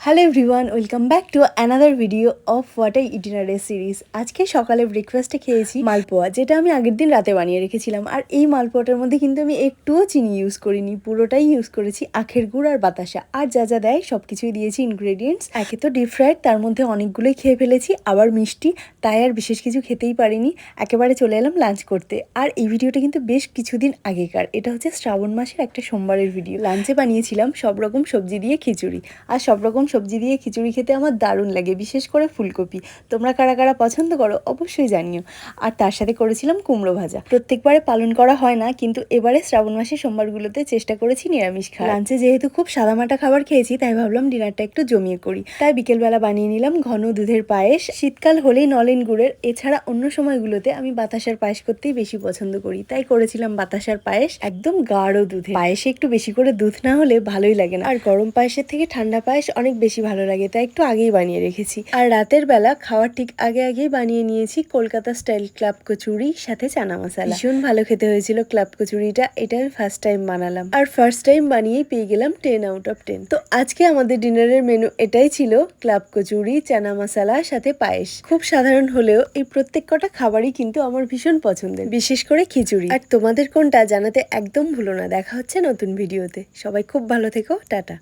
Hello everyone, welcome back to another video of what I it in a day series. আজকে সকালে ব্রেকফাস্টে খেয়েছি মালপোয়া, যেটা আমি আগের দিন রাতে বানিয়ে রেখেছিলাম। আর এই মালপোয়াটার মধ্যে কিন্তু আমি একটুও চিনি ইউজ করিনি, পুরোটাই ইউজ করেছি আখের গুড় আর বাতাসা। আর যা যা দেয় সব কিছুই দিয়েছি ইনগ্রেডিয়েন্টস। একে তো ডিপ ফ্রাইড, তার মধ্যে অনেকগুলোই খেয়ে ফেলেছি, আবার মিষ্টি, তাই আর বিশেষ কিছু খেতেই পারিনি। একেবারে চলে এলাম লাঞ্চ করতে। আর এই ভিডিওটা কিন্তু বেশ কিছুদিন আগেকার, এটা হচ্ছে শ্রাবণ মাসের একটা সোমবারের ভিডিও। লাঞ্চে বানিয়েছিলাম সব রকম সবজি দিয়ে খিচুড়ি। আর সব রকম সবজি দিয়ে খিচুড়ি খেতে আমার দারুণ লাগে, বিশেষ করে ফুলকপি। তোমরা কারা কারা পছন্দ করো অবশ্যই জানিও। আর তার সাথে করেছিলাম কুমড়ো ভাজা। প্রত্যেকবারে পালন করা হয় না, কিন্তু এবারে শ্রাবণ মাসের সোমবারগুলোতে চেষ্টা করেছি নিরামিষ খাওয়ার। লাঞ্চে যেহেতু খুব সাদামাটা খাবার খেয়েছি, তাই ভাবলাম ডিনারটা একটু জমিয়ে করি। তাই বিকেলবেলা বানিয়ে নিলাম ঘন দুধের পায়েস। শীতকাল হলেই নলেন গুড়ের, এছাড়া অন্য সময়গুলোতে আমি বাতাসার পায়েস করতেই বেশি পছন্দ করি। তাই করেছিলাম বাতাসার পায়েস, একদম গাঢ় দুধে। পায়েসে একটু বেশি করে দুধ না হলে ভালোই লাগে না। আর গরম পায়েসের থেকে ঠান্ডা পায়েস অনেক বেশি ভালো লাগে, তাই একটু আগেই বানিয়ে রেখেছি। আর রাতের বেলা খাওয়ার ঠিক আগেই বানিয়ে নিয়েছি কলকাতা স্টাইল ক্লাব কচুরি সাথে চানা মশলা। ভীষণ ভালো খেতে হয়েছিল ক্লাব কচুরিটা। এটা আমি ফার্স্ট টাইম বানালাম, আর ফার্স্ট টাইম বানিয়েই পেয়ে গেলাম 10 আউট অফ 10। তো আজকে আমাদের ডিনারের মেনু এটাই ছিল, ক্লাব কচুরি, চানা মশলা সাথে পায়েস। খুব সাধারণ হলেও এই প্রত্যেক কটা খাবারই কিন্তু আমার ভীষণ পছন্দের, বিশেষ করে খিচুড়ি। আর তোমাদের কোনটা জানাতে একদম ভুলো না। দেখা হচ্ছে নতুন ভিডিওতে। সবাই খুব ভালো থেকো, টাটা।